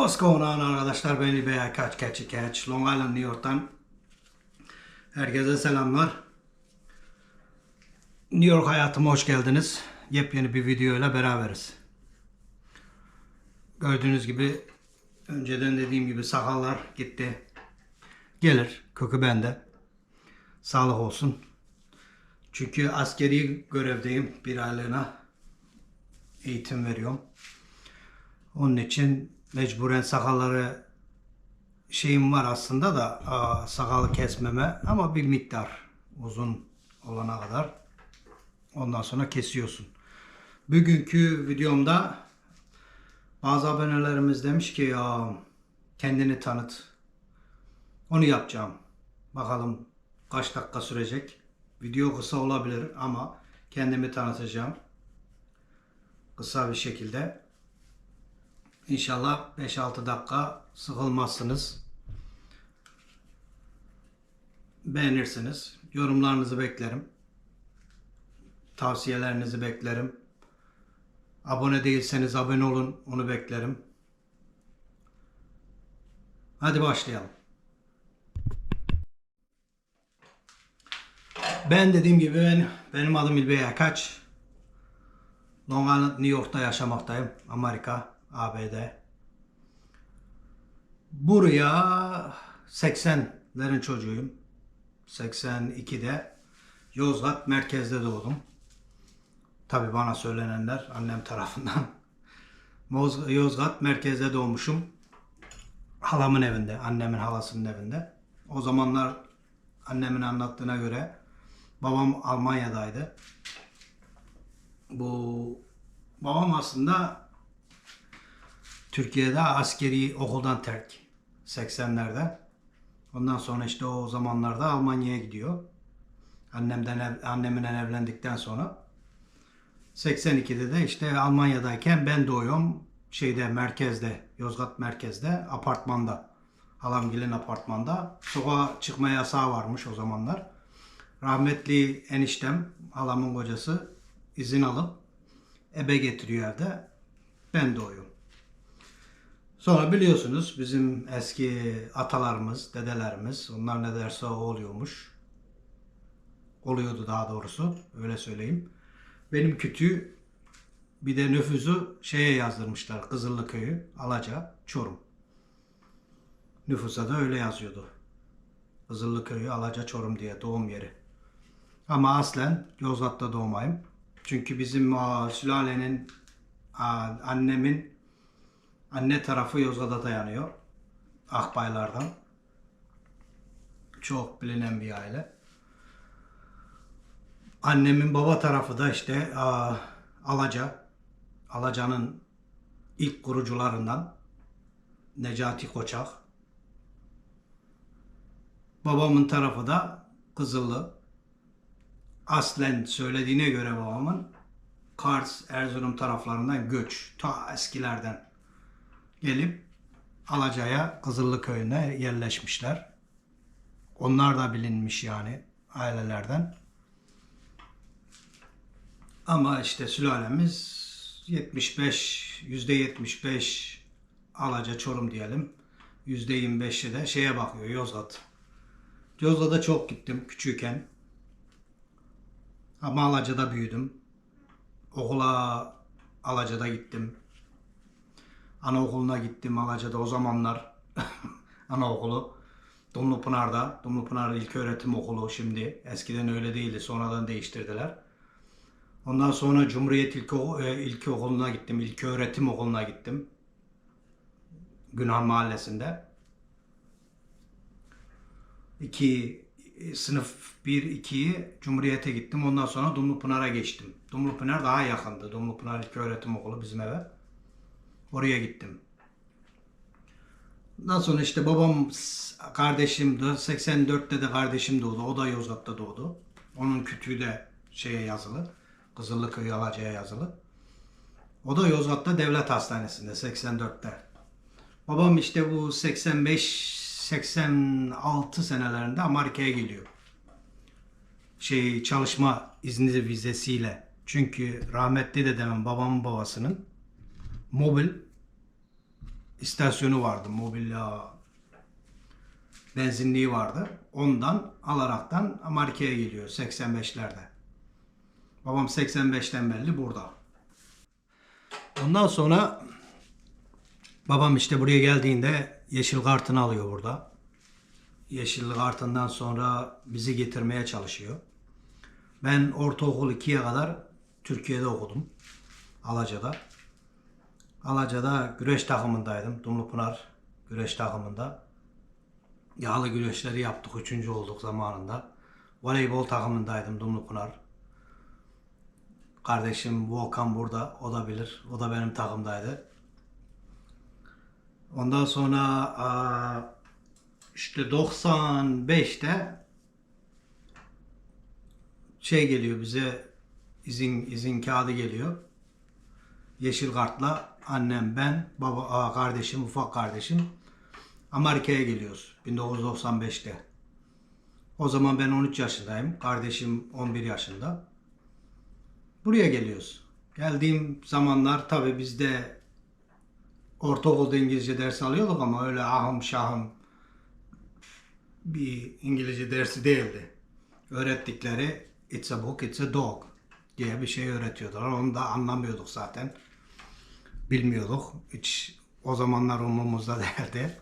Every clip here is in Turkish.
What's going on arkadaşlar? Ben İlbey Catch Long Island, New York'tan herkese selamlar. New York hayatıma hoş geldiniz. Yepyeni bir video ile beraberiz. Gördüğünüz gibi önceden dediğim gibi sakallar gitti. Gelir. Kökü bende. Sağlık olsun. Çünkü askeri görevdeyim. Bir aylığına eğitim veriyorum. Onun için mecburen sakalları şeyim var aslında da sakalı kesmeme ama bir miktar uzun olana kadar ondan sonra kesiyorsun. Bugünkü videomda bazı abonelerimiz demiş ki ya kendini tanıt. Onu yapacağım. Bakalım kaç dakika sürecek. Video kısa olabilir ama kendimi tanıtacağım. Kısa bir şekilde. İnşallah 5-6 dakika sıkılmazsınız. Beğenirsiniz. Yorumlarınızı beklerim. Tavsiyelerinizi beklerim. Abone değilseniz abone olun. Onu beklerim. Hadi başlayalım. Ben dediğim gibi benim adım İlbey Erkaç. Long Island, New York'ta yaşamaktayım. Amerika, ABD. Buraya 80'lerin çocuğuyum. 82'de Yozgat merkezde doğdum. Tabi bana söylenenler annem tarafından. Yozgat merkezde doğmuşum. Halamın evinde, annemin halasının evinde. O zamanlar annemin anlattığına göre babam Almanya'daydı. Babam aslında Türkiye'de askeri okuldan terk 80'lerde. Ondan sonra işte o zamanlarda Almanya'ya gidiyor. Annemle evlendikten sonra 82'de de işte Almanya'dayken ben doğuyorum. Merkezde, Yozgat merkezde, apartmanda. Halamgil'in apartmanda. Sokağa çıkma yasağı varmış o zamanlar. Rahmetli eniştem, halamın kocası izin alıp ebe getiriyor evde. Ben doğuyorum. Sonra biliyorsunuz bizim eski atalarımız, dedelerimiz onlar ne derse o oluyormuş. Oluyordu daha doğrusu öyle söyleyeyim. Benim kütüğü bir de nüfusu yazdırmışlar. Kızıllıköy'ü, Alaca, Çorum. Nüfusa da öyle yazıyordu. Kızıllıköy'ü, Alaca, Çorum diye doğum yeri. Ama aslen Yozgat'ta doğmayım. Çünkü bizim sülalenin annemin anne tarafı Yozgat'a dayanıyor. Akbaylardan. Çok bilinen bir aile. Annemin baba tarafı da işte Alaca. Alaca'nın ilk kurucularından Necati Koçak. Babamın tarafı da Kızıllı. Aslen söylediğine göre babamın Kars, Erzurum taraflarından göç. Ta eskilerden gelip Alaca'ya, Kızıllıköy'üne yerleşmişler. Onlar da bilinmiş yani ailelerden. Ama işte sülalemiz %75 Alaca, Çorum diyelim. %25'i de bakıyor, Yozgat. Yozgat'a çok gittim küçükken. Ama Alaca'da büyüdüm. Okula Alaca'da gittim. Anaokuluna gittim Alaca'da o zamanlar. Anaokulu. Dumlupınar'da. Dumlupınar İlköğretim Okulu şimdi. Eskiden öyle değildi. Sonradan değiştirdiler. Ondan sonra Cumhuriyet İlkokulu'na gittim. İlköğretim Okulu'na gittim. Günhan Mahallesi'nde. Sınıf 1-2'yi Cumhuriyet'e gittim. Ondan sonra Dumlupınar'a geçtim. Dumlupınar daha yakındı. Dumlupınar İlköğretim Okulu bizim eve. Oraya gittim. Ondan sonra işte babam kardeşim de 84'te de kardeşim doğdu. O da Yozgat'ta doğdu. Onun kütüğü de yazılı. Kızıllıköy Alaca'ya yazılı. O da Yozgat'ta Devlet Hastanesi'nde 84'te. Babam işte bu 85-86 senelerinde Amerika'ya geliyor. Çalışma izni vizesiyle. Çünkü rahmetli dedemin babamın babasının mobil istasyonu vardı. Mobilya benzinliği vardı. Ondan alaraktan Amerika'ya geliyor 85'lerde. Babam 85'ten belli burada. Ondan sonra babam işte buraya geldiğinde yeşil kartını alıyor burada. Yeşil kartından sonra bizi getirmeye çalışıyor. Ben ortaokul 2'ye kadar Türkiye'de okudum. Alaca'da. Alaca'da güreş takımındaydım. Dumlupınar güreş takımında. Yağlı güreşleri yaptık. 3. olduk zamanında. Voleybol takımındaydım Dumlupınar. Kardeşim Volkan burada. O da bilir. O da benim takımdaydı. Ondan sonra işte 95'te şey geliyor bize, izin kağıdı geliyor. Yeşil kartla annem, ben, baba, kardeşim, ufak kardeşim Amerika'ya geliyoruz 1995'te. O zaman ben 13 yaşındayım. Kardeşim 11 yaşında. Buraya geliyoruz. Geldiğim zamanlar tabii bizde ortaokulda İngilizce ders alıyorduk ama öyle ahım şahım bir İngilizce dersi değildi. Öğrettikleri it's a book, it's a dog diye bir şey öğretiyorlar. Onu da anlamıyorduk zaten. Bilmiyorduk. Hiç o zamanlar umurumuzda değildi.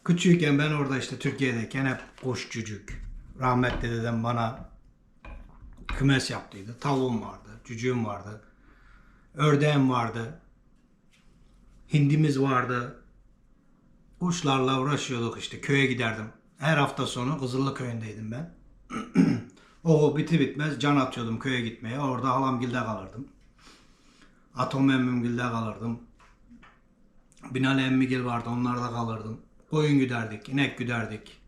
Küçükken ben orada işte Türkiye'deyken hep kuş cücük. Rahmetli dedem bana kümes yaptıydı. Tavuğum vardı, cücüğüm vardı. Ördeğim vardı. Hindimiz vardı. Kuşlarla uğraşıyorduk işte. Köye giderdim. Her hafta sonu Kızıllı köyündeydim ben. O biti bitmez can atıyordum köye gitmeye. Orada halamgilde kalırdım. Atom emmimgilde kalırdım. Binali emmigil vardı, onlarda kalırdım. Koyun güderdik, inek güderdik.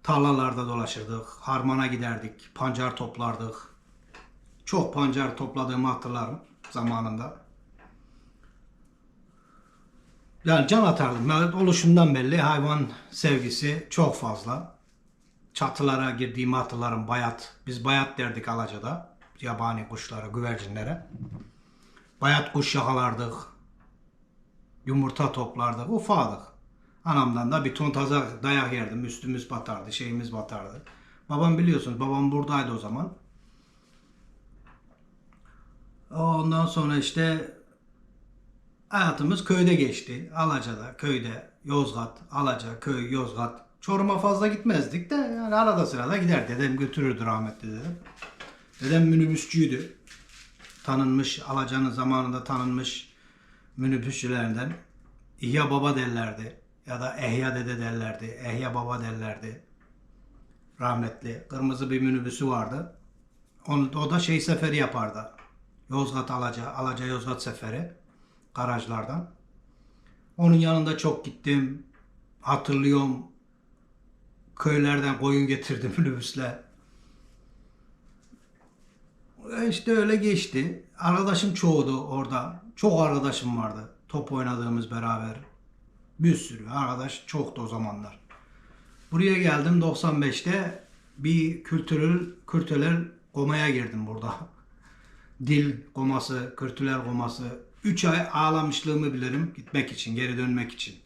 Tarlalarda dolaşırdık, harmana giderdik, pancar toplardık. Çok pancar topladığımı hatırlarım zamanında. Yani can atardım. Oluşumdan belli hayvan sevgisi çok fazla. Çatılara girdiğimi hatırlarım, bayat. Biz bayat derdik Alaca'da. Yabani kuşlara, güvercinlere. Bayat kuş yakalardık. Yumurta toplardık. Ufaktık. Anamdan da bir ton taza dayak yerdim. Üstümüz batardı, şeyimiz batardı. Babam biliyorsunuz, babam buradaydı o zaman. Ondan sonra işte hayatımız köyde geçti. Alaca'da, köyde, Yozgat, Alaca, köy, Yozgat. Çorum'a fazla gitmezdik de yani arada sırada gider. Dedem götürürdü rahmetli dedem. Dedem minibüsçüydü. Tanınmış, Alaca'nın zamanında tanınmış minibüsçülerinden. İhya Baba derlerdi. Ya da Ehya Dede derlerdi. Ehya Baba derlerdi. Rahmetli. Kırmızı bir minibüsü vardı. O da şey seferi yapardı. Yozgat Alaca, Alaca Yozgat seferi. Garajlardan. Onun yanında çok gittim. Hatırlıyorum. Köylerden koyun getirdim minibüsle. İşte öyle geçti. Arkadaşım çoğudu orada. Çok arkadaşım vardı. Top oynadığımız beraber. Bir sürü arkadaş çoktu o zamanlar. Buraya geldim 95'te bir kültürel komaya girdim burada. Dil koması, kültürel koması. 3 ay ağlamışlığımı bilirim gitmek için, geri dönmek için.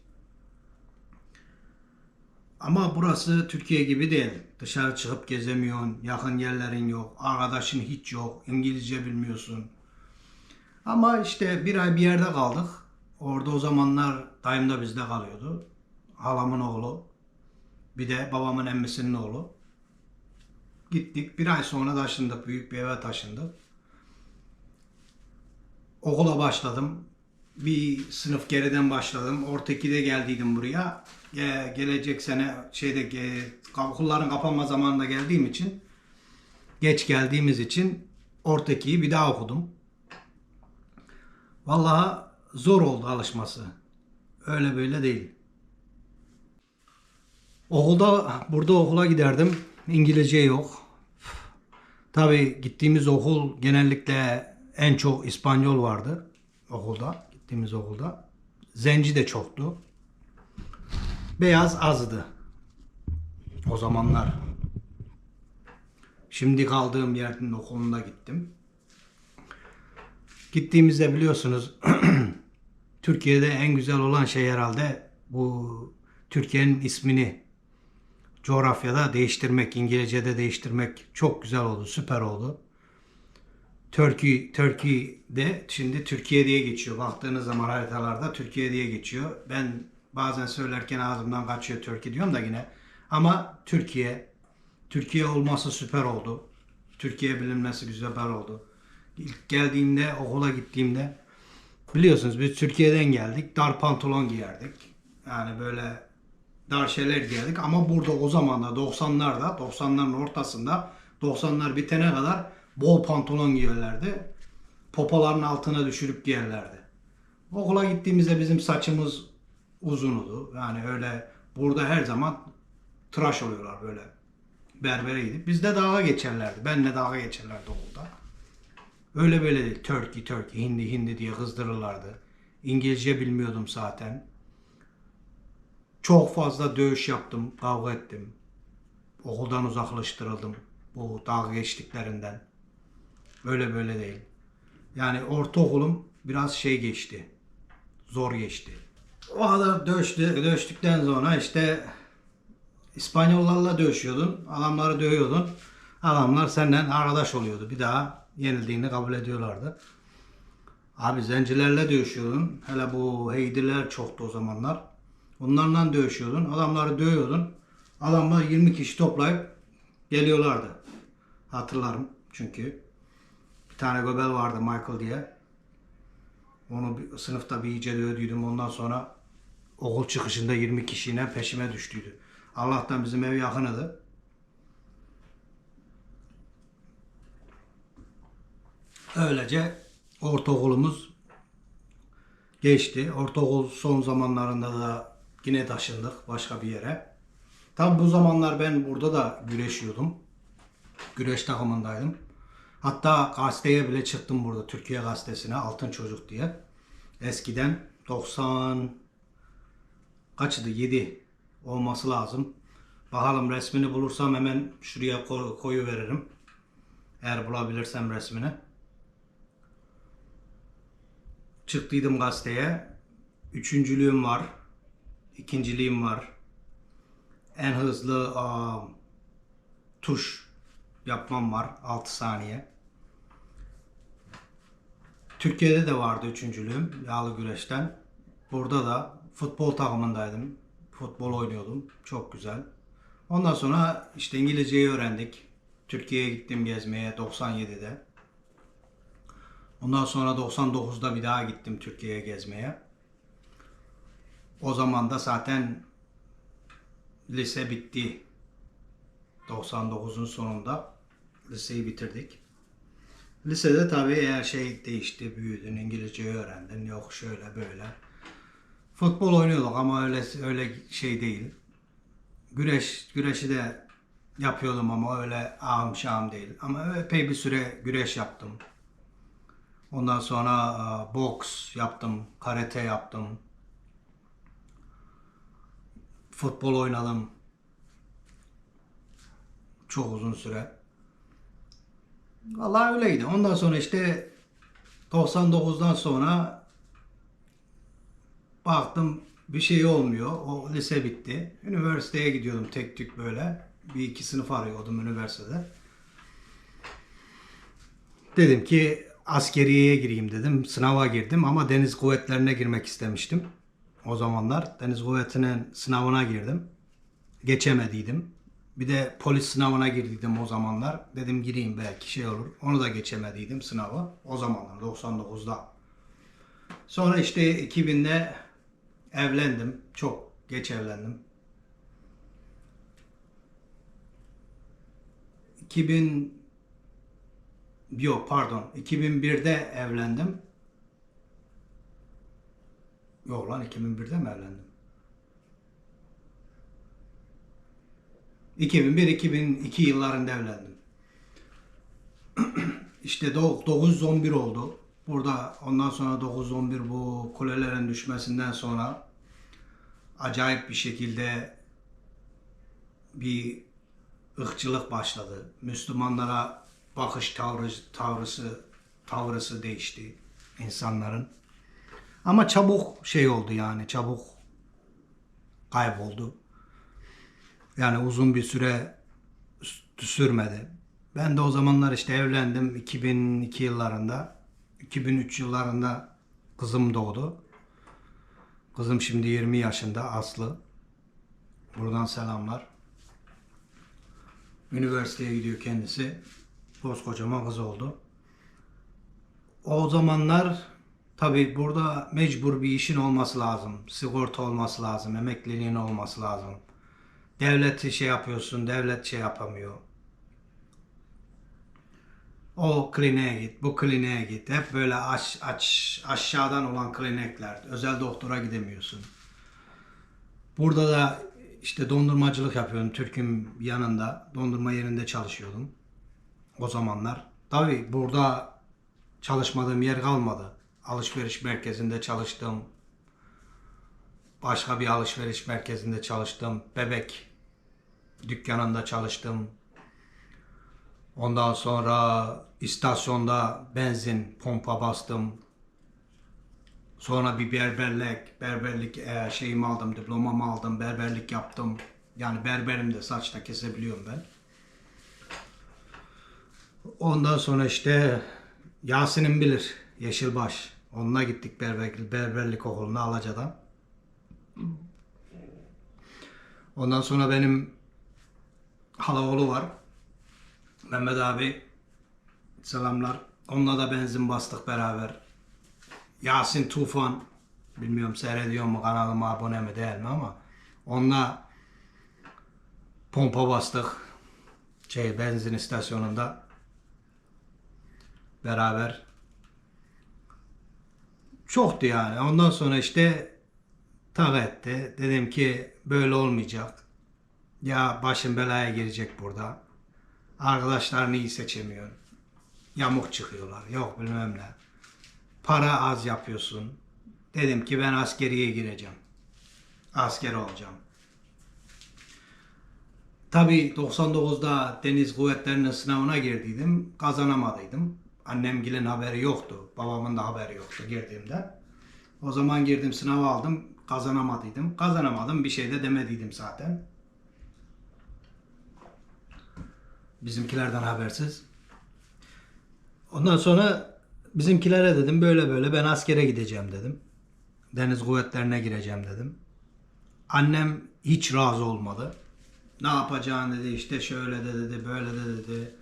Ama burası Türkiye gibi değil. Dışarı çıkıp gezemiyorsun, yakın yerlerin yok, arkadaşın hiç yok, İngilizce bilmiyorsun. Ama işte bir ay bir yerde kaldık. Orada o zamanlar dayım da bizde kalıyordu. Halamın oğlu. Bir de babamın emmisinin oğlu. Gittik. Bir ay sonra taşındık. Büyük bir eve taşındık. Okula başladım. Bir sınıf geriden başladım. Orta 2'de geldiydim buraya. Gelecek sene okulların kapanma zamanında geldiğim için, geç geldiğimiz için Orta 2'yi bir daha okudum. Vallahi zor oldu alışması. Öyle böyle değil. Burada okula giderdim. İngilizce yok. Tabii gittiğimiz okul genellikle en çok İspanyol vardı okulda. Gittiğimiz okulda. Zenci de çoktu. Beyaz azdı. O zamanlar. Şimdi kaldığım yerin okuluna gittim. Gittiğimizde biliyorsunuz Türkiye'de en güzel olan şey herhalde bu Türkiye'nin ismini coğrafyada değiştirmek, İngilizce'de değiştirmek çok güzel oldu, süper oldu. Turkey'de şimdi Türkiye diye geçiyor. Baktığınız zaman haritalarda Türkiye diye geçiyor. Ben bazen söylerken ağzımdan kaçıyor Türkiye diyorum da yine. Ama Türkiye olması süper oldu. Türkiye bilinmesi süper oldu. İlk geldiğimde, okula gittiğimde biliyorsunuz biz Türkiye'den geldik. Dar pantolon giyerdik. Yani böyle dar şeyler giyerdik. Ama burada o zaman da 90'ların ortasında 90'lar bitene kadar bol pantolon giyerlerdi. Popoların altına düşürüp giyerlerdi. Okula gittiğimizde bizim saçımız uzundu. Yani öyle burada her zaman tıraş oluyorlar böyle. Berbere gidip. Bizde dalga geçerlerdi. Benle dalga geçerlerdi okulda. Öyle böyle değil. Turkey, Hindi diye kızdırırlardı. İngilizce bilmiyordum zaten. Çok fazla dövüş yaptım, kavga ettim. Okuldan uzaklaştırıldım bu dalga geçtiklerinden. Öyle böyle değil. Yani ortaokulum biraz şey geçti. Zor geçti. O kadar dövüştükten sonra işte İspanyollarla dövüşüyordun. Adamları dövüyordun. Adamlar senden arkadaş oluyordu. Bir daha yenildiğini kabul ediyorlardı. Abi zencilerle dövüşüyordun. Hele bu heydiler çoktu o zamanlar. Onlarla dövüşüyordun. Adamları dövüyordun. Adamlar 20 kişi toplayıp geliyorlardı. Hatırlarım çünkü. Bir tane göbel vardı Michael diye. Onu sınıfta bir iyice dövdüydüm. Ondan sonra okul çıkışında 20 kişiyle peşime düştüydü. Allah'tan bizim ev yakınıydı. Öylece ortaokulumuz geçti. Ortaokul son zamanlarında da yine taşındık başka bir yere. Tabi bu zamanlar ben burada da güreşiyordum. Güreş takımındaydım. Hatta gazeteye bile çıktım burada. Türkiye Gazetesi'ne Altın Çocuk diye. Eskiden 90 kaçtı? 7 olması lazım. Bakalım resmini bulursam hemen şuraya koyu veririm. Eğer bulabilirsem resmini. Çıktıydım gazeteye. Üçüncülüğüm var. İkinciliğim var. En hızlı tuş yapmam var. 6 saniye. Türkiye'de de vardı üçüncülüğüm. Yağlı güreşten. Burada da futbol takımındaydım. Futbol oynuyordum. Çok güzel. Ondan sonra işte İngilizceyi öğrendik. Türkiye'ye gittim gezmeye 97'de. Ondan sonra 99'da bir daha gittim Türkiye'ye gezmeye. O zaman da zaten lise bitti. 99'un sonunda liseyi bitirdik. Lisede tabii her şey değişti, büyüdün, İngilizceyi öğrendin, yok şöyle böyle. Futbol oynuyorduk ama öyle şey değil. Güreşi de yapıyordum ama öyle ağım şağım değil. Ama epey bir süre güreş yaptım. Ondan sonra boks yaptım, karate yaptım. Futbol oynadım. Çok uzun süre. Vallahi öyleydi. Ondan sonra işte 99'dan sonra baktım bir şey olmuyor. O lise bitti. Üniversiteye gidiyordum tek tük böyle. Bir iki sınıf arıyordum üniversitede. Dedim ki askeriyeye gireyim dedim. Sınava girdim ama deniz kuvvetlerine girmek istemiştim. O zamanlar deniz kuvvetinin sınavına girdim. Geçemediydim. Bir de polis sınavına girdiydim o zamanlar. Dedim gireyim belki şey olur. Onu da geçemediydim sınavı. O zamanlar 99'da. Sonra işte 2000'de evlendim. Çok geç evlendim. 2001'de evlendim. Yok lan 2001'de mi evlendim? 2001-2002 yıllarında evlendim. İşte 911 oldu. Burada ondan sonra 911 bu kulelerin düşmesinden sonra acayip bir şekilde bir ırkçılık başladı. Müslümanlara bakış tavrısı değişti insanların. Ama çabuk şey oldu yani. Çabuk kayboldu. Yani uzun bir süre sürmedi. Ben de o zamanlar işte evlendim 2002 yıllarında. 2003 yıllarında kızım doğdu. Kızım şimdi 20 yaşında, Aslı. Buradan selamlar. Üniversiteye gidiyor kendisi. Koskocaman kız oldu. O zamanlar tabii burada mecbur bir işin olması lazım. Sigorta olması lazım. Emekliliğin olması lazım. Devleti şey yapıyorsun, devlet şey yapamıyor. O kliniğe git, bu kliniğe git. Hep böyle aşağıdan olan klinikler. Özel doktora gidemiyorsun. Burada da işte dondurmacılık yapıyorum. Türk'üm yanında. Dondurma yerinde çalışıyordum. O zamanlar. Tabii burada çalışmadığım yer kalmadı. Alışveriş merkezinde çalıştım. Başka bir alışveriş merkezinde çalıştım. Bebek dükkanında çalıştım. Ondan sonra istasyonda benzin pompa bastım. Sonra bir berberlik şeyimi aldım, diplomamı aldım, berberlik yaptım. Yani berberim de, saç da kesebiliyorum ben. Ondan sonra işte Yasin'im bilir, Yeşilbaş. Onunla gittik berberlik okuluna Alaca'dan. Ondan sonra benim halaoğlu var. Mehmet abi, selamlar. Onunla da benzin bastık beraber. Yasin Tufan, bilmiyorum seyrediyor mu, kanalıma abone mi değil mi, ama onunla pompa bastık. Benzin istasyonunda beraber. Çoktu yani. Ondan sonra işte tak etti. Dedim ki böyle olmayacak. Ya başım belaya girecek burada. Arkadaşlarını iyi seçemiyor. Yamuk çıkıyorlar. Yok bilmem ne. Para az yapıyorsun. Dedim ki ben askeriye gireceğim. Asker olacağım. Tabii 99'da Deniz Kuvvetleri'nin sınavına girdiydim. Kazanamadıydım. Annemgilin haberi yoktu. Babamın da haberi yoktu girdiğimde. O zaman girdim, sınavı aldım. Kazanamadıydım. Kazanamadım. Bir şey de demediydim zaten. Bizimkilerden habersiz. Ondan sonra bizimkilere dedim böyle böyle ben askere gideceğim dedim. Deniz kuvvetlerine gireceğim dedim. Annem hiç razı olmadı. Ne yapacağını dedi, işte şöyle de dedi, böyle de dedi.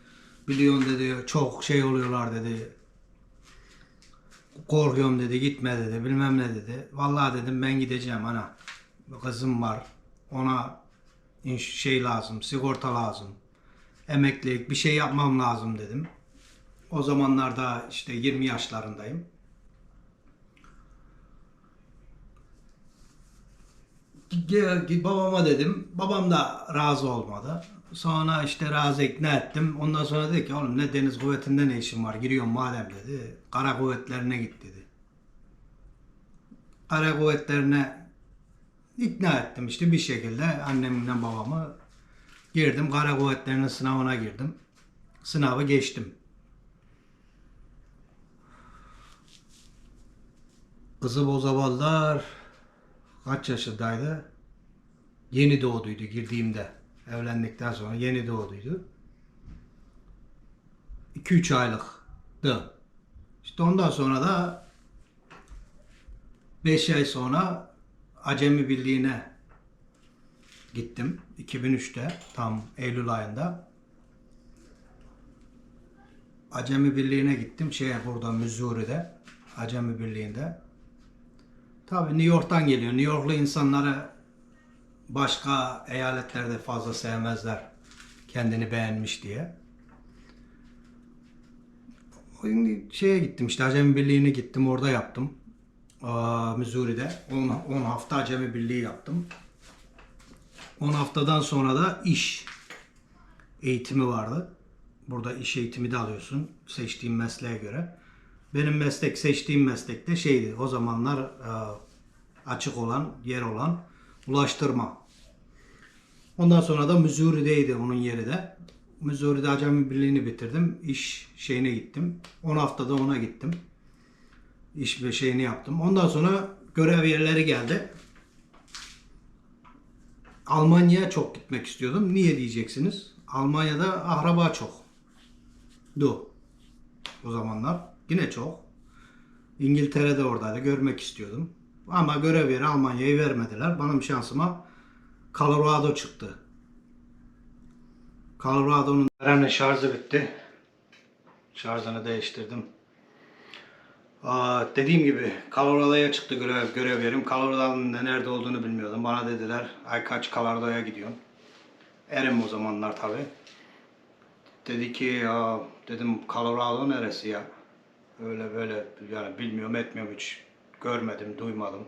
Biliyorsun dedi, çok şey oluyorlar dedi. Korkuyorum dedi, gitme dedi, bilmem ne dedi. Vallahi dedim ben gideceğim ana. Kızım var. Ona şey lazım, sigorta lazım. Emeklilik bir şey yapmam lazım dedim. O zamanlarda işte 20 yaşlarındayım. Babama dedim. Babam da razı olmadı. Sonra işte razı ikna ettim. Ondan sonra dedi ki oğlum ne deniz kuvvetinde ne işin var? Giriyorum madem dedi. Kara kuvvetlerine git dedi. Kara kuvvetlerine ikna ettim işte bir şekilde annemle babamı. Girdim kara kuvvetlerinin sınavına girdim. Sınavı geçtim. Kızım o zamanlar kaç yaşındaydı? Yeni doğduydu girdiğimde. Evlendikten sonra yeni doğduydu. 2-3 aylıktı. İşte ondan sonra da 5 ay sonra Acemi Birliği'ne gittim. 2003'te tam Eylül ayında. Acemi Birliği'ne gittim. Burada Missouri'de. Acemi Birliği'nde. Tabii New York'tan geliyor. New Yorklu insanları başka eyaletlerde fazla sevmezler. Kendini beğenmiş diye. Gittim işte Acemi Birliği'ne gittim. Orada yaptım. Missouri'de 10 hafta Acemi Birliği yaptım. 10 haftadan sonra da iş eğitimi vardı. Burada iş eğitimi de alıyorsun seçtiğin mesleğe göre. Benim seçtiğim meslekte şeydi o zamanlar açık olan, yer olan ulaştırma. Ondan sonra da Missouri'deydi onun yeri de. Missouri'de Acemi Birliği'ni bitirdim. İş şeyine gittim. 10 haftada ona gittim. İş ve şeyini yaptım. Ondan sonra görev yerleri geldi. Almanya'ya çok gitmek istiyordum. Niye diyeceksiniz? Almanya'da akraba çok. O zamanlar. Yine çok. İngiltere'de oradaydı. Görmek istiyordum. Ama görev yeri Almanya'yı vermediler. Benim şansıma Colorado çıktı. Colorado'nun şarjı bitti. Şarjını değiştirdim. Dediğim gibi Colorado'ya çıktı görev yerim. Colorado'nun nerede olduğunu bilmiyordum. Bana dediler ay kaç Colorado'ya gidiyorsun. Erim o zamanlar tabi. Dedi ki ya dedim Colorado neresi ya? Öyle böyle yani bilmiyorum etmiyorum hiç. Görmedim, duymadım.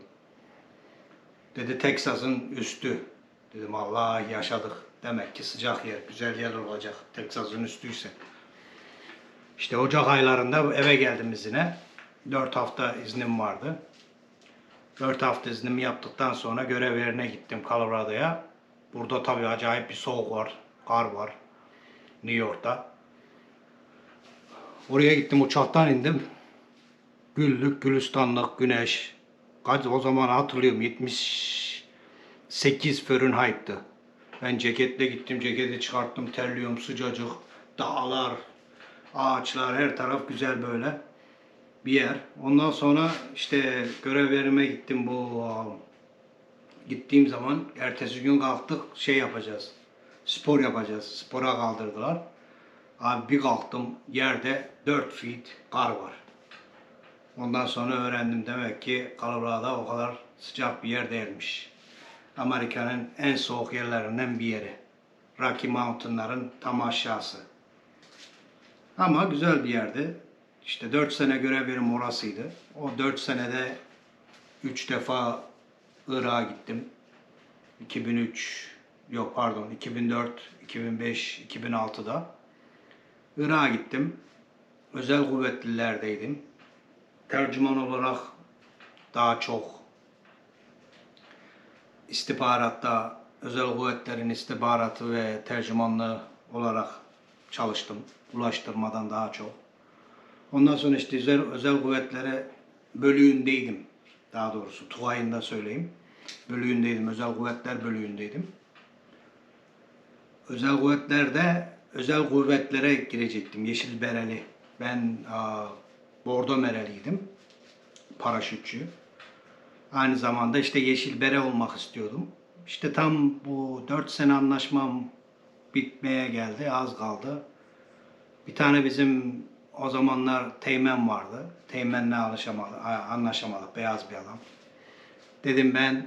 Dedi Texas'ın üstü. Dedim Allah yaşadık. Demek ki sıcak yer, güzel yer olacak. Texas'ın üstüyse. İşte Ocak aylarında eve geldim izine. 4 hafta iznim vardı. 4 hafta iznimi yaptıktan sonra görev yerine gittim Colorado'ya. Burada tabii acayip bir soğuk var, kar var New York'ta. Oraya gittim uçaktan indim. Güllük, gülistanlık, güneş. Kaç o zaman hatırlıyorum 78 Fahrenheit'tı. Ben ceketle gittim, ceketi çıkarttım, terliyorum sıcacık. Dağlar, ağaçlar her taraf güzel böyle bir yer. Ondan sonra işte görev yerime gittim gittiğim zaman ertesi gün kalktık şey yapacağız. Spor yapacağız. Spora kaldırdılar. Abi bir kalktım yerde 4 feet kar var. Ondan sonra öğrendim demek ki Colorado o kadar sıcak bir yer değilmiş. Amerika'nın en soğuk yerlerinden bir yeri. Rocky Mountain'ların tam aşağısı. Ama güzel bir yerdi. İşte 4 sene görev yerim orasıydı. O 4 senede 3 defa Irak'a gittim. 2003, yok pardon 2004, 2005, 2006'da. Irak'a gittim. Özel kuvvetlilerdeydim. Tercüman olarak daha çok istihbaratta, özel kuvvetlerin istihbaratı ve tercümanlığı olarak çalıştım. Ulaştırmadan daha çok. Ondan sonra işte özel kuvvetlere bölüğündeydim. Daha doğrusu Tugay'ında söyleyeyim. Bölüğündeydim. Özel kuvvetler bölüğündeydim. Özel kuvvetlere girecektim. Yeşil bereli. Ben bordo mereliydim. Paraşütçü. Aynı zamanda işte yeşil bere olmak istiyordum. İşte tam bu 4 sene anlaşmam bitmeye geldi. Az kaldı. Bir tane bizim o zamanlar teğmen vardı. Teğmenle anlaşamadık. Beyaz bir adam. Dedim ben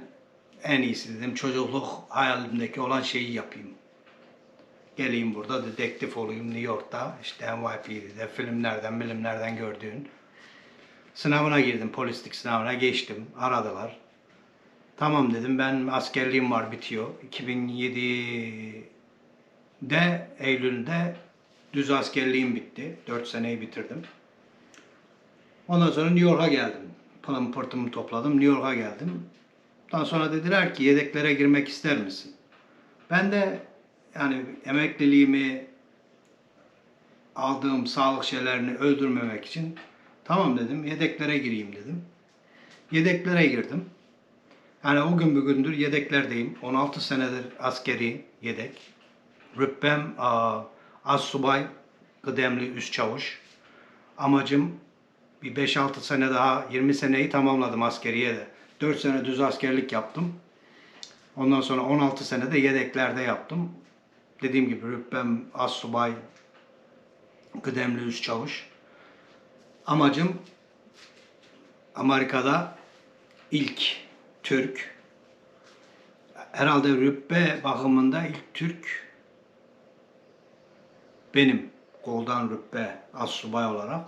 en iyisi dedim çocukluk hayalimdeki olan şeyi yapayım. Geleyim burada dedektif olayım New York'ta. İşte NYPD'de filmlerden gördüğün. Sınavına girdim. Polislik sınavına geçtim. Aradılar. Tamam dedim ben askerliğim var bitiyor. 2007'de Eylül'de düz askerliğim bitti. 4 seneyi bitirdim. Ondan sonra New York'a geldim. Pılım pırtımı topladım. New York'a geldim. Ondan sonra dediler ki yedeklere girmek ister misin? Ben de yani emekliliğimi aldığım sağlık şeylerini öldürmemek için tamam dedim yedeklere gireyim dedim. Yedeklere girdim. Yani o gün bugündür yedeklerdeyim. 16 senedir askeri yedek. Rütbem astsubay, kıdemli üst çavuş. Amacım bir 5-6 sene daha 20 seneyi tamamladım askeriye de. 4 sene düz askerlik yaptım. Ondan sonra 16 sene de yedeklerde yaptım. Dediğim gibi rütbem astsubay, kıdemli üst çavuş. Amacım Amerika'da ilk Türk, herhalde rütbe bakımında ilk Türk benim. Koldan rütbe astsubay olarak.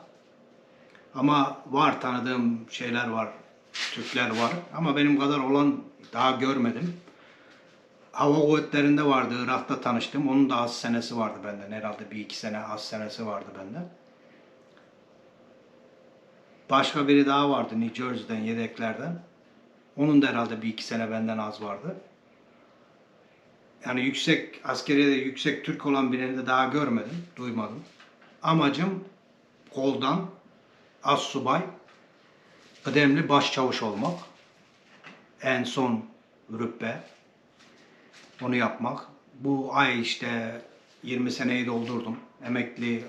Ama var tanıdığım şeyler var, Türkler var. Ama benim kadar olan daha görmedim. Hava kuvvetlerinde vardı, Irak'ta tanıştım. Onun da az senesi vardı benden. Herhalde 1-2 sene az senesi vardı benden. Başka biri daha vardı New Jersey'den, yedeklerden. Onun da herhalde 1-2 sene benden az vardı. Yani askeriyede yüksek Türk olan birini de daha görmedim, duymadım. Amacım koldan astsubay kıdemli başçavuş olmak. En son rütbe. Onu yapmak. Bu ay işte 20 seneyi doldurdum. Emekli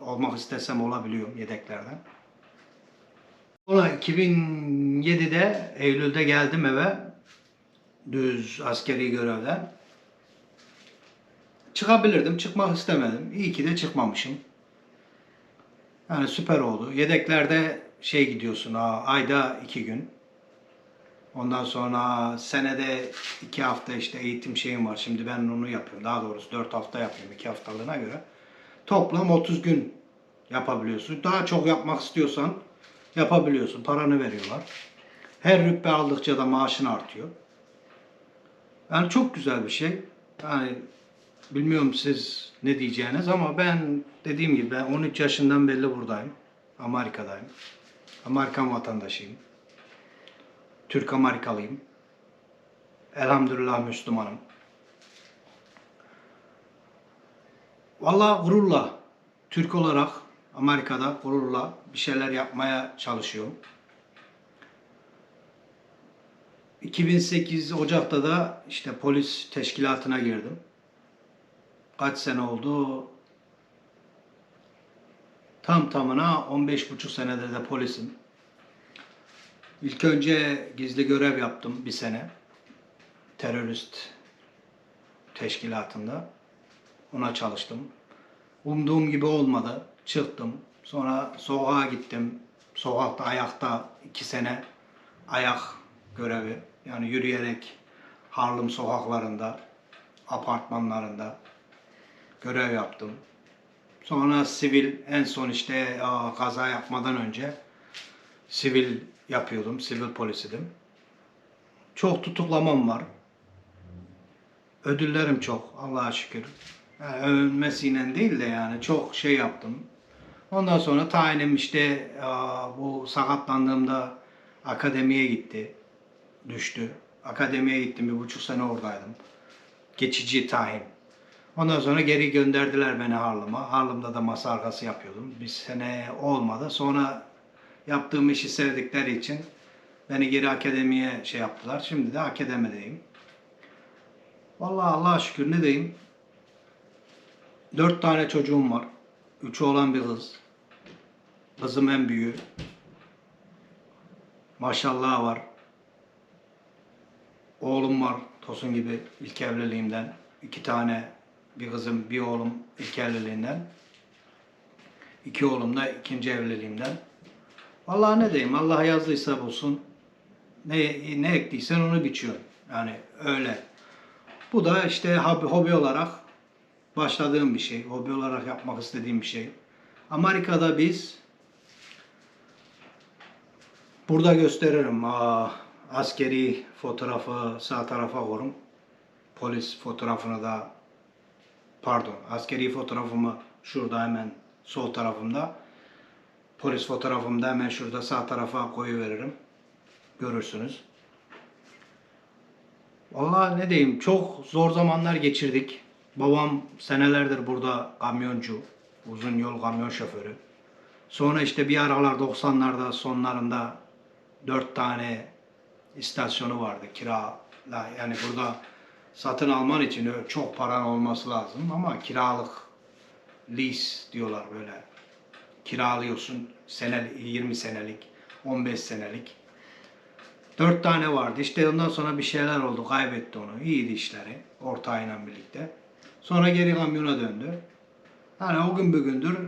olmak istesem olabiliyorum yedeklerden. Sonra 2007'de Eylül'de geldim eve. Düz askeri görevden. Çıkabilirdim, çıkmak istemedim. İyi ki de çıkmamışım. Yani süper oldu. Yedeklerde gidiyorsun, ayda 2 gün. Ondan sonra senede 2 hafta işte eğitim şeyim var. Şimdi ben onu yapıyorum. Daha doğrusu 4 hafta yapıyorum 2 haftalığına göre. Toplam 30 gün yapabiliyorsun. Daha çok yapmak istiyorsan yapabiliyorsun. Paranı veriyorlar. Her rütbe aldıkça da maaşın artıyor. Yani çok güzel bir şey. Yani bilmiyorum siz ne diyeceğiniz ama ben dediğim gibi ben 13 yaşından belli buradayım. Amerika'dayım. Amerikan vatandaşıyım. Türk Amerikalıyım. Elhamdülillah Müslümanım. Vallahi gururla Türk olarak Amerika'da gururla bir şeyler yapmaya çalışıyorum. 2008 Ocak'ta da işte polis teşkilatına girdim. Kaç sene oldu? Tam tamına 15,5 senedir de polisim. İlk önce gizli görev yaptım bir sene. Terörist teşkilatında. Ona çalıştım. Umduğum gibi olmadı. Çıktım. Sonra sokağa gittim. Sokakta ayakta 2 sene ayak görevi. Yani yürüyerek Harlem sokaklarında, apartmanlarında görev yaptım. Sonra sivil, en son işte kaza yapmadan önce sivil yapıyordum. Sivil polisidim. Çok tutuklamam var. Ödüllerim çok Allah'a şükür. Yani övünmesiyle değil de yani çok şey yaptım. Ondan sonra tayinim işte bu sakatlandığımda akademiye gitti. Düştü. Akademiye gittim. 1,5 sene oradaydım. Geçici tayin. Ondan sonra geri gönderdiler beni Harlem'a. Harlem'da da masa arkası yapıyordum. Bir sene olmadı. Sonra yaptığım işi sevdikleri için beni geri akademiye yaptılar. Şimdi de akademideyim. Vallahi Allah'a şükür ne diyeyim. 4 tane çocuğum var. 3 oğlan bir kız. Kızım en büyüğü. Maşallah var. Oğlum var. Tosun gibi ilk evliliğimden. 2 tane bir kızım, bir oğlum ilk evliliğinden. 2 oğlum da ikinci evliliğimden. Vallahi ne diyeyim. Allah yazdıysa bulsun. Ne ektiysen onu biçiyorsun. Yani öyle. Bu da işte hobi olarak başladığım bir şey. Hobi olarak yapmak istediğim bir şey. Amerika'da biz burada gösteririm. Askeri fotoğrafı sağ tarafa koyarım. Polis fotoğrafını da askeri fotoğrafımı şurada hemen sol tarafımda. Polis fotoğrafımı da hemen şurada sağ tarafa koyuveririm. Görürsünüz. Vallahi ne diyeyim, çok zor zamanlar geçirdik. Babam senelerdir burada kamyoncu, uzun yol kamyon şoförü. Sonra işte bir aralar 90'larda sonlarında 4 tane istasyonu vardı kirala. Yani burada satın alman için çok paran olması lazım ama kiralık, lease diyorlar böyle. Kiralıyorsun 20 senelik, 15 senelik. 4 tane vardı. İşte ondan sonra bir şeyler oldu. Kaybetti onu. İyiydi işleri. Ortağıyla birlikte. Sonra geri kamyona döndü. Yani o gün bugündür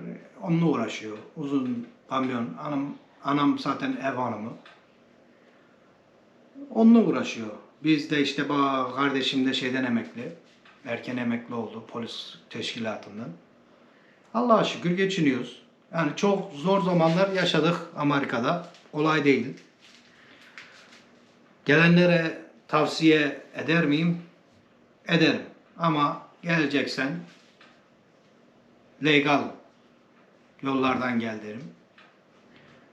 onunla uğraşıyor. Uzun kamyon. Anam zaten ev hanımı. Onunla uğraşıyor. Biz de işte kardeşim de şeyden emekli. Erken emekli oldu polis teşkilatından. Allah'a şükür geçiniyoruz. Yani çok zor zamanlar yaşadık Amerika'da. Kolay değil. Gelenlere tavsiye eder miyim? Ederim. Ama geleceksen legal yollardan gel derim.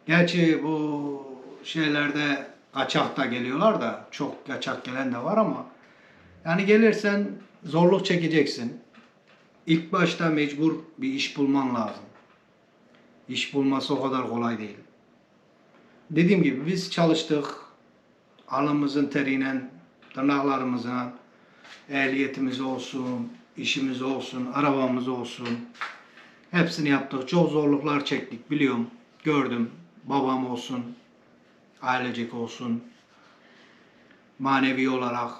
Gerçi bu şeylerde kaçak da geliyorlar da çok kaçak gelen de var ama yani gelirsen zorluk çekeceksin. İlk başta mecbur bir iş bulman lazım. İş bulması o kadar kolay değil. Dediğim gibi biz çalıştık. Alnımızın teriyle, tırnaklarımızla, ehliyetimiz olsun, işimiz olsun, arabamız olsun. Hepsini yaptık. Çok zorluklar çektik biliyorum. Gördüm. Babam olsun, ailecek olsun, manevi olarak.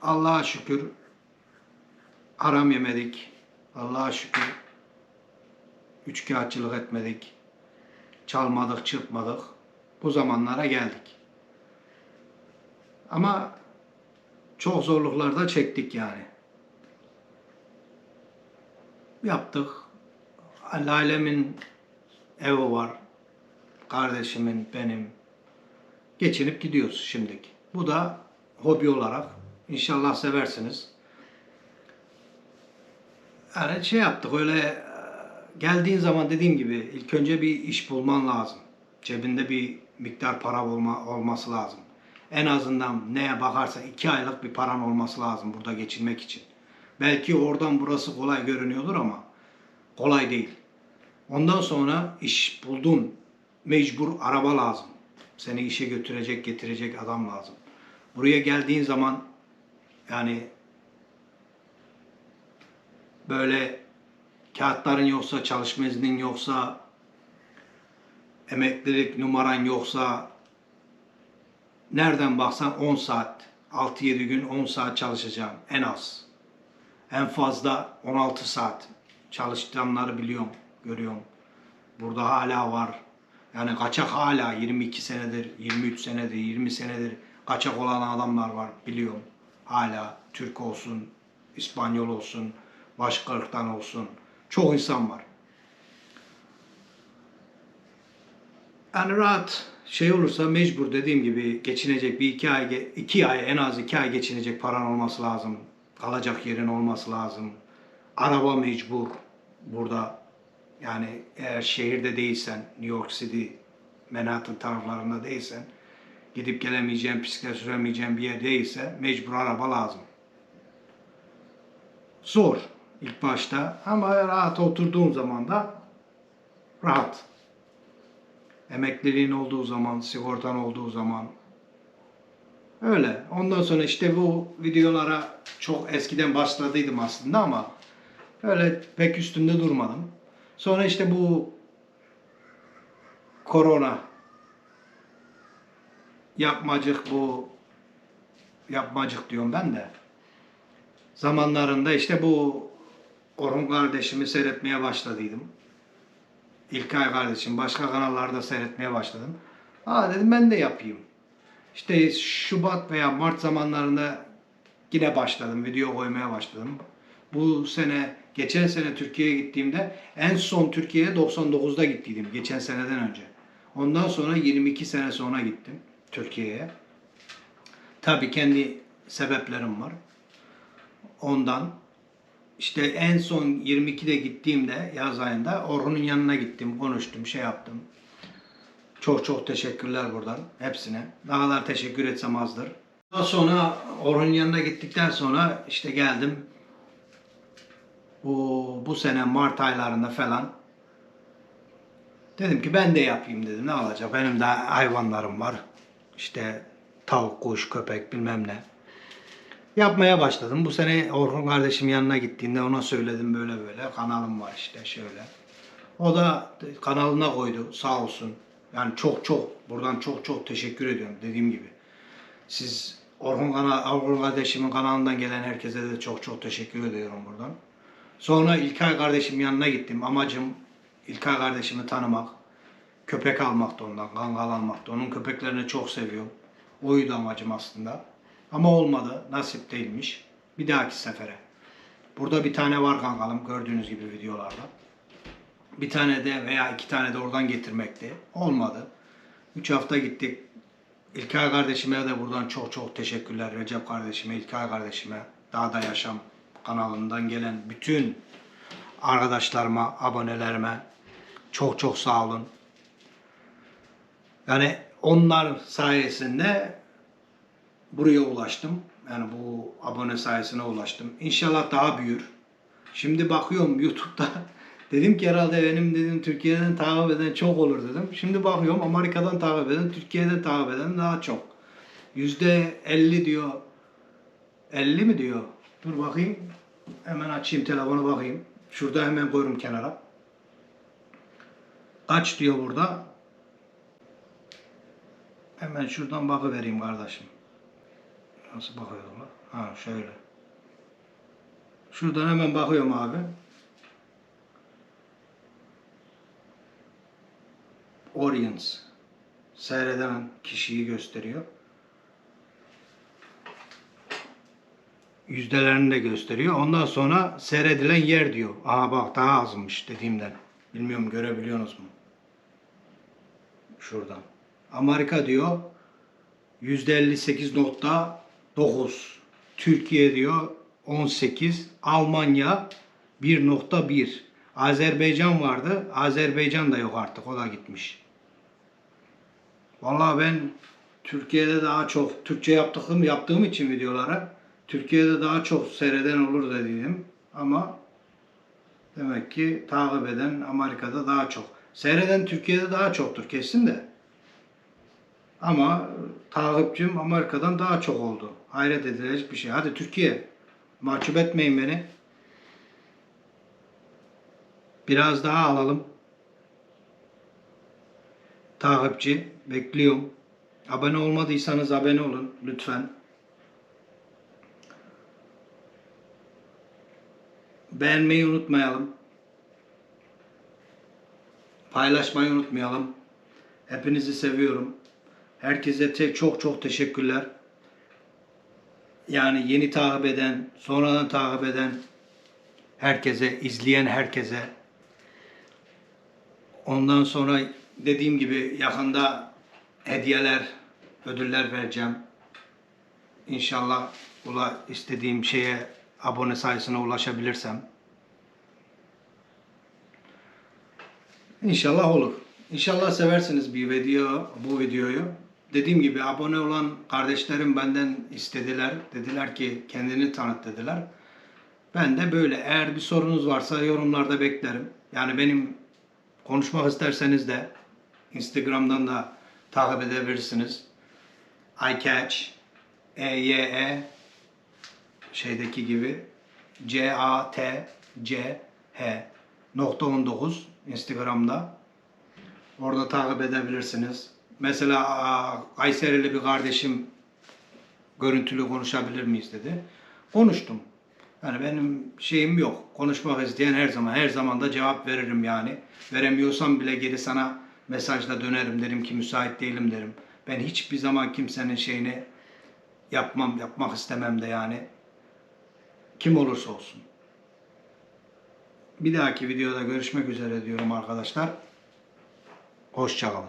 Allah'a şükür haram yemedik. Allah'a şükür üçkağıtçılık etmedik. Çalmadık, çırpmadık. Bu zamanlara geldik. Ama çok zorluklar da çektik yani. Yaptık. Ailemin evi var. Kardeşimin, benim. Geçinip gidiyoruz şimdilik. Bu da hobi olarak. İnşallah seversiniz. Yani şey yaptık öyle geldiğin zaman dediğim gibi ilk önce bir iş bulman lazım. Cebinde bir miktar para olması lazım. En azından neye bakarsan 2 aylık bir paran olması lazım burada geçinmek için. Belki oradan burası kolay görünüyordur ama kolay değil. Ondan sonra iş buldun, mecbur araba lazım. Seni işe götürecek, getirecek adam lazım. Buraya geldiğin zaman yani böyle kağıtların yoksa, çalışma iznin yoksa, emeklilik numaran yoksa nereden baksan 10 saat, 6-7 gün 10 saat çalışacağım en az. En fazla 16 saat çalıştıranları biliyorum, görüyorum. Burada hala var. Yani kaçak hala 22 senedir, 23 senedir, 20 senedir kaçak olan adamlar var biliyorum. Hala Türk olsun, İspanyol olsun, başka ırktan olsun. Çok insan var. Yani rahat şey olursa mecbur dediğim gibi geçinecek bir 2 ay en az 2 ay geçinecek paran olması lazım. Kalacak yerin olması lazım. Araba mecbur burada. Yani eğer şehirde değilsen, New York City, Manhattan taraflarında değilsen, gidip gelemeyeceğin, bisiklet süremeyeceğin bir yer değilse mecbur araba lazım. Zor ilk başta ama rahat oturduğun zaman da rahat. Emekliliğin olduğu zaman, sigortan olduğu zaman öyle. Ondan sonra işte bu videolara çok eskiden başladıydım aslında ama öyle pek üstünde durmadım. Sonra işte bu korona yapmacık diyorum ben de. Zamanlarında işte bu Orhun kardeşimi seyretmeye başladıydım. İlkay kardeşim başka kanallarda seyretmeye başladım. Dedim ben de yapayım. İşte Şubat veya Mart zamanlarında yine başladım. Video koymaya başladım. Bu sene, geçen sene Türkiye'ye gittiğimde en son Türkiye'ye 99'da gittiydim. Geçen seneden önce. Ondan sonra 22 sene sonra gittim Türkiye'ye. Tabii kendi sebeplerim var. Ondan işte en son 22'de gittiğimde yaz ayında Orhun'un yanına gittim, konuştum, şey yaptım. Çok çok teşekkürler buradan hepsine. Ne kadar teşekkür etsem azdır. Daha sonra Orhun'un yanına gittikten sonra işte geldim. Bu sene Mart aylarında falan dedim ki ben de yapayım dedim. Ne olacak? Benim de hayvanlarım var. İşte tavuk, kuş, köpek bilmem ne. Yapmaya başladım. Bu sene Orhun kardeşim yanına gittiğinde ona söyledim böyle böyle. Kanalım var işte şöyle. O da kanalına koydu sağ olsun. Yani çok buradan çok teşekkür ediyorum dediğim gibi. Siz Orhun kardeşimin kanalından gelen herkese de çok teşekkür ediyorum buradan. Sonra İlkay kardeşim yanına gittim. Amacım İlkay kardeşimi tanımak. Köpek almaktı ondan, kangal almaktı. Onun köpeklerini çok seviyorum. Oydu amacım aslında. Ama olmadı. Nasip değilmiş. Bir dahaki sefere. Burada bir tane var kangalım gördüğünüz gibi videolarda. Bir tane de veya 2 tane de oradan getirmekti. Olmadı. 3 hafta gittik. İlkay kardeşime de buradan çok teşekkürler. Recep kardeşime, İlkay kardeşime, Dağda Yaşam kanalından gelen bütün arkadaşlarıma, abonelerime çok sağ olun. Yani onlar sayesinde buraya ulaştım. Yani bu abone sayesine ulaştım. İnşallah daha büyür. Şimdi bakıyorum YouTube'da Dedim ki herhalde benim dedim Türkiye'den takip eden çok olur dedim. Şimdi bakıyorum Amerika'dan takip eden, Türkiye'den takip eden daha çok. %50 diyor. 50 mi diyor? Dur bakayım. Hemen açayım telefonu bakayım. Şurada hemen koyuyorum kenara. Kaç diyor burada? Hemen şuradan bakıvereyim kardeşim. Nasıl bakıyordum lan? Ha şöyle. Şuradan hemen bakıyorum abi. Audience. Seyreden kişiyi gösteriyor. Yüzdelerini de gösteriyor. Ondan sonra seyredilen yer diyor. Aha bak daha azmış dediğimden. Bilmiyorum görebiliyorsunuz mu? Şuradan. Amerika diyor %58.9. Türkiye diyor 18. Almanya 1.1. Azerbaycan vardı. Azerbaycan da yok artık. O da gitmiş. Vallahi ben Türkiye'de daha çok Türkçe yaptığım için videolara Türkiye'de daha çok seyreden olur dedim. Ama demek ki takip eden Amerika'da daha çok. Seyreden Türkiye'de daha çoktur kesin de. Ama takipçim Amerika'dan daha çok oldu. Hayret edilecek bir şey. Hadi Türkiye, mahcup etmeyin beni. Biraz daha alalım. Takipçi bekliyorum. Abone olmadıysanız abone olun lütfen. Beğenmeyi unutmayalım. Paylaşmayı unutmayalım. Hepinizi seviyorum. Herkese çok çok teşekkürler. Yani yeni takip eden, sonradan takip eden herkese, izleyen herkese. Ondan sonra dediğim gibi yakında hediyeler, ödüller vereceğim. İnşallah istediğim şeye abone sayısına ulaşabilirsem. İnşallah olur. İnşallah seversiniz bu videoyu. Dediğim gibi abone olan kardeşlerim benden istediler. Dediler ki kendini tanıt dediler. Ben de böyle. Eğer bir sorunuz varsa yorumlarda beklerim. Yani benim konuşmak isterseniz de Instagram'dan da takip edebilirsiniz. iCatch EYE şeydeki gibi CATCH Instagram'da. Orada takip edebilirsiniz. Mesela Kayserili bir kardeşim görüntülü konuşabilir miyiz dedi. Konuştum. Yani benim şeyim yok. Konuşmak isteyen her zaman da cevap veririm yani. Veremiyorsam bile geri sana mesajla dönerim, derim ki müsait değilim derim. Ben hiçbir zaman kimsenin şeyini yapmak istemem de yani. Kim olursa olsun. Bir dahaki videoda görüşmek üzere diyorum arkadaşlar. Hoşça kalın.